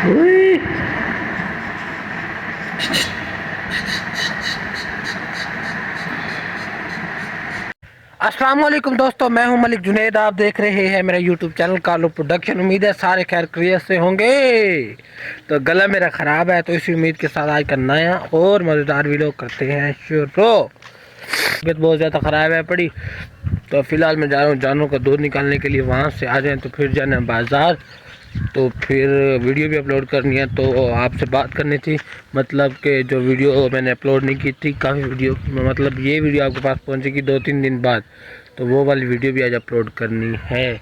अस्सलाम वालेकुम दोस्तों, मैं हूं मलिक जुनैद। आप देख रहे हैं मेरा यूट्यूब चैनल कालो प्रोडक्शन। उम्मीद है सारे खैर खैरियत से होंगे। तो गला मेरा ख़राब है, तो इसी उम्मीद के साथ आज का नया और मज़ेदार वीडियो करते हैं शुरू। तबीयत बहुत ज़्यादा ख़राब है पड़ी, तो फ़िलहाल मैं जा रहा हूँ जानवरों का दूध निकालने के लिए। वहाँ से आ जाएँ तो फिर जाना है बाज़ार, तो फिर वीडियो भी अपलोड करनी है। तो आपसे बात करनी थी, मतलब कि जो वीडियो मैंने अपलोड नहीं की थी काफ़ी वीडियो, मतलब ये वीडियो आपके पास पहुंचेगी 2-3 दिन बाद, तो वो वाली वीडियो भी आज अपलोड करनी है।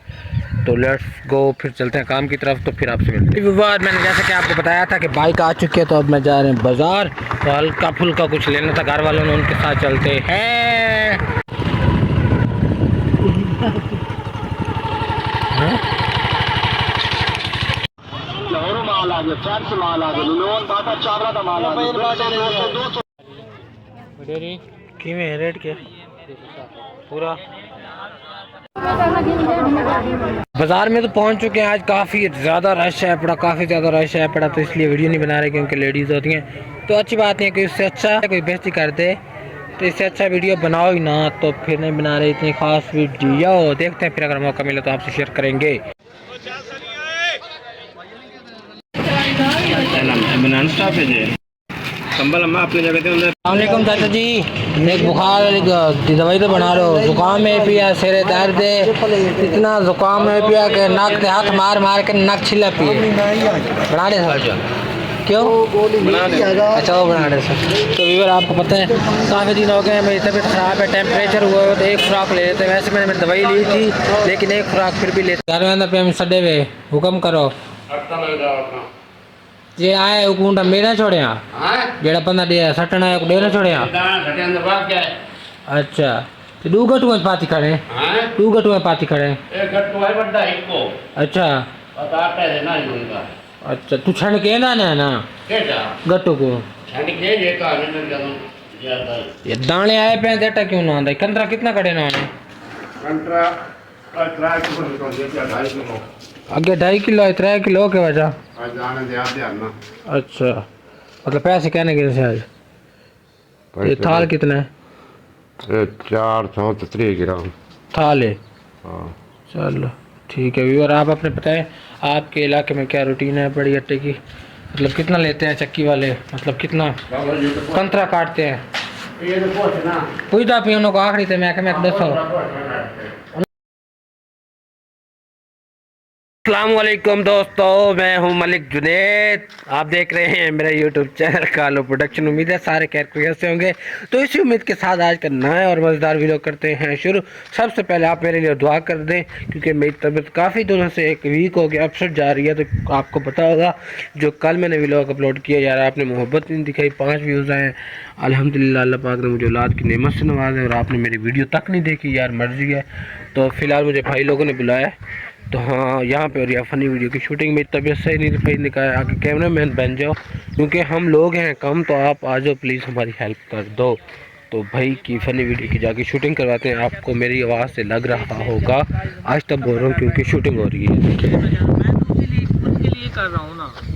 तो लेट्स गो, फिर चलते हैं काम की तरफ। तो फिर आपसे मिलते हैं। बाद मैंने जैसे कि आपको बताया था कि बाइक आ चुकी है, तो अब मैं जा रहे हैं बाज़ार। तो हल्का फुल्का कुछ लेना था घर वालों ने, उनके साथ चलते हैं। माल आ गया, फ्रेंड्स माल आ गया, लून बाटा चावला का माल आ गया। किमें रेट के पूरा बाजार में तो पहुंच चुके हैं। आज काफ़ी ज़्यादा रश है पड़ा, काफ़ी ज़्यादा रश है पड़ा, तो इसलिए वीडियो नहीं बना रहे क्योंकि लेडीज़ होती हैं। तो अच्छी बात नहीं है कि इससे अच्छा कोई बेइज्जती कर दे, तो इससे अच्छा वीडियो बनाओ ही ना, तो फिर नहीं बना रहे इतनी खास वीडियो। देखते हैं, फिर अगर मौका मिले तो आपसे शेयर करेंगे। वालेकुम चाचा जी, एक बुखार वाली दवाई तो बना लो। जुकाम है पिया, सिरे दर्द है, इतना जुकाम है पिया कि नाक के हाथ मार मार के नाक छिला पिए। बना दे सर, क्यों अच्छा वो बना दे सर। तो व्यूअर आपको पता है काफ़ी दिन हो गए, मेरी तबीयत ख़राब है, टेम्परेचर हुआ है, तो एक खुराक ले लेते हैं। वैसे मैंने दवाई ली थी, लेकिन एक खुराक फिर भी लेते। घर में अंदर पे हम सडे हुए हुक्म करो जे आए हुकुंडा मेरा छोड़िया जेड़ा बंदा दे सटना है दे ना छोड़िया। अच्छा तो दू गटू में पाती खड़े, दू गटू में पाती खड़े। एक गटू है बड़ा इको। अच्छा बताते है ना इनका। अच्छा तू छण के ना ना केटा गटू को छण के ये का ये दाने आए पे देटा क्यों ना आंदा। कंतरा कितना कड़े ना आने कंतरा 3 किलो आगे 2.5 किलो है, 3 किलो के वजह आज आने दे आप ध्यान ना। अच्छा मतलब पैसे कहने के से आज ये थाल कितना है? 430 ग्राम थाल है। हाँ चलो ठीक है व्यूअर, आप अपने बताएं आपके इलाके में क्या रूटीन है बड़ी अट्टे की, मतलब कितना लेते हैं चक्की वाले, मतलब कितना कंतरा काटते हैं? पूछता पियों को आखिरी थे मैं दसो। अस्सलाम वालेकुम दोस्तों, मैं हूं मलिक जुनैद। आप देख रहे हैं मेरा यूट्यूब चैनल कालो प्रोडक्शन। उम्मीद है सारे खैरियत से होंगे। तो इसी उम्मीद के साथ आज का नया और मज़ेदार वीडियो करते हैं शुरू। सबसे पहले आप मेरे लिए दुआ कर दें, क्योंकि मेरी तबीयत काफ़ी दिनों से एक वीक हो गया अपसेट जा रही है। तो आपको पता होगा जो कल मैंने व्लॉग अपलोड किया, यार आपने मोहब्बत नहीं दिखाई, 5 व्यूज़ आए अल्हम्दुलिल्लाह। अल्लाह पाक ने मुझे औलाद की नेमत से नवाजा, और आपने मेरी वीडियो तक नहीं देखी, यार मर्जी है। तो फ़िलहाल मुझे भाई लोगों ने बुलाया, तो हाँ यहाँ पे और फनी वीडियो की शूटिंग। मेरी तबीयत सही नहीं भाई ने कहा आगे कैमरा मैन बन जाओ, क्योंकि हम लोग हैं कम, तो आप आ जाओ प्लीज़ हमारी हेल्प कर दो। तो भाई की फ़नी वीडियो की जाके शूटिंग करवाते हैं। आपको मेरी आवाज़ से लग रहा होगा आज तक बोल रहा हूँ क्योंकि शूटिंग हो रही है।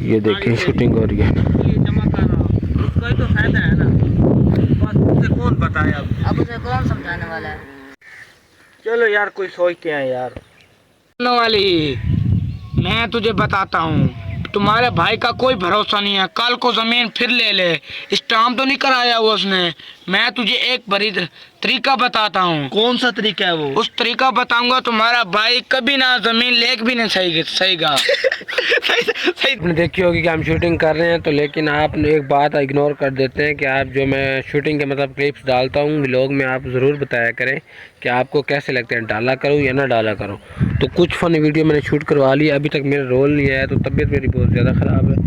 ये देखिए शूटिंग हो रही है। कौन बताया अब उसे कौन समझाने वाला है? चलो यार कोई सोचते हैं यार वाली। मैं तुझे बताता हूँ, तुम्हारे भाई का कोई भरोसा नहीं है, कल को जमीन फिर ले ले। स्टाम्प तो नहीं कराया वो उसने। मैं तुझे एक बड़ी तरीका बताता हूँ। कौन सा तरीका है वो? उस तरीका बताऊंगा, तुम्हारा भाई कभी ना जमीन लेक भी नहीं सहीगा। सही आपने देखी होगी कि हम शूटिंग कर रहे हैं, तो लेकिन आप एक बात इग्नोर कर देते हैं कि आप जो मैं शूटिंग के मतलब क्लिप्स डालता हूँ व्लॉग में, आप ज़रूर बताया करें कि आपको कैसे लगते हैं, डाला करूँ या ना डाला करूँ। तो कुछ फ़नी वीडियो मैंने शूट करवा लिया, अभी तक मेरा रोल नहीं आया, तो तबीयत मेरी बहुत ज़्यादा ख़राब है।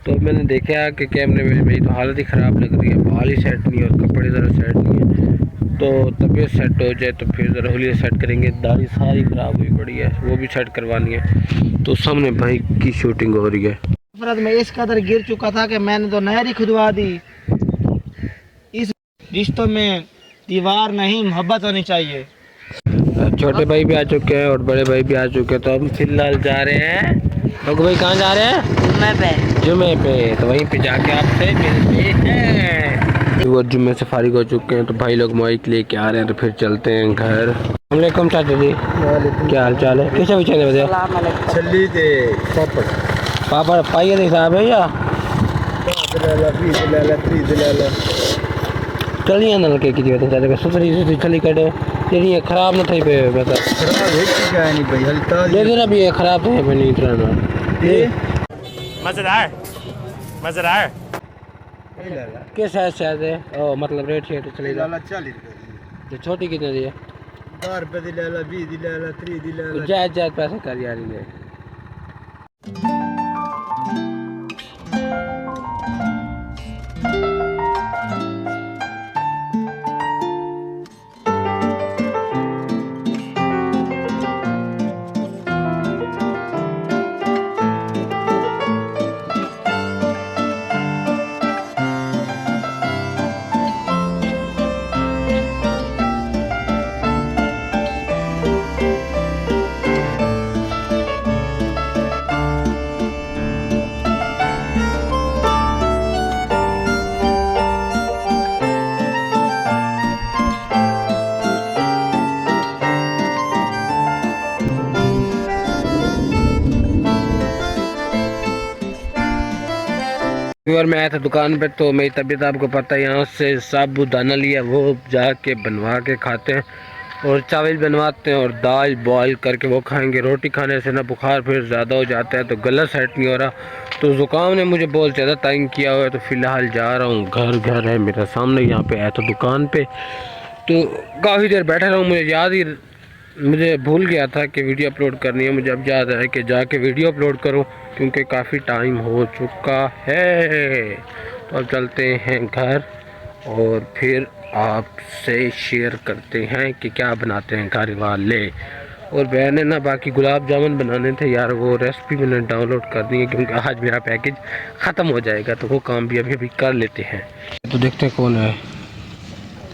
तो मैंने देखा कि कैमरे में मेरी तो हालत ही ख़राब लग रही है, बाल ही सेट नहीं और कपड़े ज़रा सेट नहीं है। तो तबीयत सेट हो जाए तो फिर ज़रा होलिया सेट करेंगे। दाढ़ी सारी ख़राब हुई पड़ी है, वो भी सेट करवानी है। तो सामने भाई की शूटिंग हो रही है। मैं इस कदर गिर चुका था कि मैंने तो नहर ही खुदवा दी। इस रिश्तों में दीवार नहीं मोहब्बत होनी चाहिए। छोटे भाई भी आ चुके हैं और बड़े भाई भी आ चुके हैं। तो हम फिलहाल जा रहे हैं। तो भाई कहाँ जा रहे हैं? जुमे पे। तो वहीं पे जाके आपसे मिलते हैं। वो जुम्मे से फारिग हो चुके हैं तो भाई लोग माइक लेके आ रहे हैं तो फिर चलते हैं घर। अस्सलाम चाचा जी, क्या हाल चाल है? कैसे बिछे थे? छल्ली थे पापड़ पापड़ पाइए थे साहब है या चलिए नलके की जगह चाचा सुथरी छली कटे ये खराब न थी पे बता खराब है कि क्या नहीं भाई हल्का लेकिन अब ये खराब है बनी इतना ये मजेदार किस ऐसे है ओ मतलब रेट शेट चली लाला 40 रुपए तो छोटी कितने दी है? 10 रुपए दी लाला 20 दी लाला 30 दी लाला जायद पैसे कर यार ये और मैं आया था दुकान पे तो मेरी तबीयत आपको पता है यहाँ से साबूदाना लिया वो जाके बनवा के खाते हैं और चावल बनवाते हैं और दाल बॉईल करके वो खाएंगे। रोटी खाने से ना बुखार फिर ज़्यादा हो जाता है तो गला सेट नहीं हो रहा तो ज़ुकाम ने मुझे बहुत ज़्यादा तंग किया हुआ है। तो फ़िलहाल जा रहा हूँ घर है मेरा सामने यहाँ पे आया था दुकान पे तो काफ़ी देर बैठा रहा हूँ। मुझे भूल गया था कि वीडियो अपलोड करनी है। मुझे अब याद है कि जाके वीडियो अपलोड करूं क्योंकि काफ़ी टाइम हो चुका है। तो अब चलते हैं घर और फिर आपसे शेयर करते हैं कि क्या बनाते हैं घर वाले। और मैंने ना बाकी गुलाब जामुन बनाने थे यार, वो रेसिपी मैंने डाउनलोड कर दी है क्योंकि आज मेरा पैकेज ख़त्म हो जाएगा तो वो काम भी अभी कर लेते हैं। तो देखते हैं कौन है।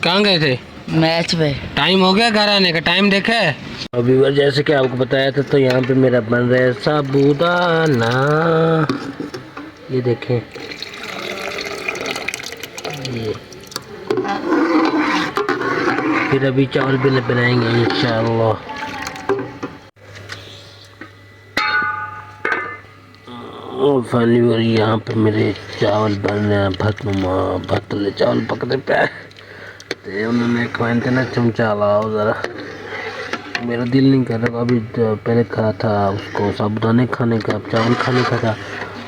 कहाँ गए थे? मैच में। टाइम हो गया घर आने का, टाइम देखा है अभी। जैसे कि आपको बताया था तो यहाँ पे मेरा बन रहा है साबूदाना, ये देखें ये। फिर अभी चावल भी बनाएंगे इंशाअल्लाह। और फाइनली और यहाँ पे मेरे चावल बन रहे हैं भतले चावल पकते पे उन्होंने कहते ना चमचा लाओ ज़रा। मेरा दिल नहीं कर रहा अभी, पहले कहा था उसको साबुदाने खाने का, अब चावल खाने का था,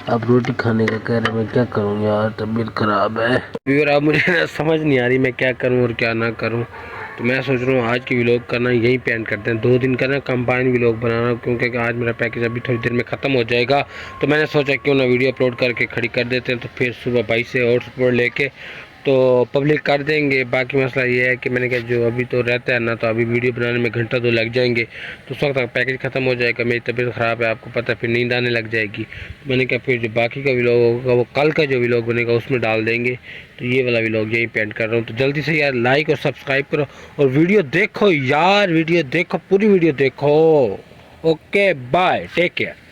अब रोटी खाने का कह रहे। मैं क्या करूँ यार, तबीयत ख़राब है और अब मुझे समझ नहीं आ रही मैं क्या करूँ और क्या ना करूँ। तो मैं सोच रहा हूँ आज की व्लॉग करना यहीं पे एंड करते हैं। 2 दिन का ना कंबाइन व्लॉग बनाना क्योंकि आज मेरा पैकेज अभी थोड़ी देर में ख़त्म हो जाएगा। तो मैंने सोचा क्यों ना वीडियो अपलोड करके खड़ी कर देते हैं तो फिर सुबह भाई से हॉटस्पॉट लेके तो पब्लिक कर देंगे। बाकी मसला ये है कि मैंने कहा जो अभी तो रहता है ना तो अभी वीडियो बनाने में घंटा 2 लग जाएंगे तो उस वक्त तक पैकेज ख़त्म हो जाएगा। मेरी तबीयत ख़राब है आपको पता है, फिर नींद आने लग जाएगी। तो मैंने कहा फिर जो बाकी का व्लॉग होगा वो कल का जो व्लॉग बनेगा उसमें डाल देंगे। तो ये वाला व्लॉग यहीं पे एंड कर रहा हूँ। तो जल्दी से यार लाइक और सब्सक्राइब करो और वीडियो देखो यार, वीडियो देखो, पूरी वीडियो देखो। Okay bye, take care.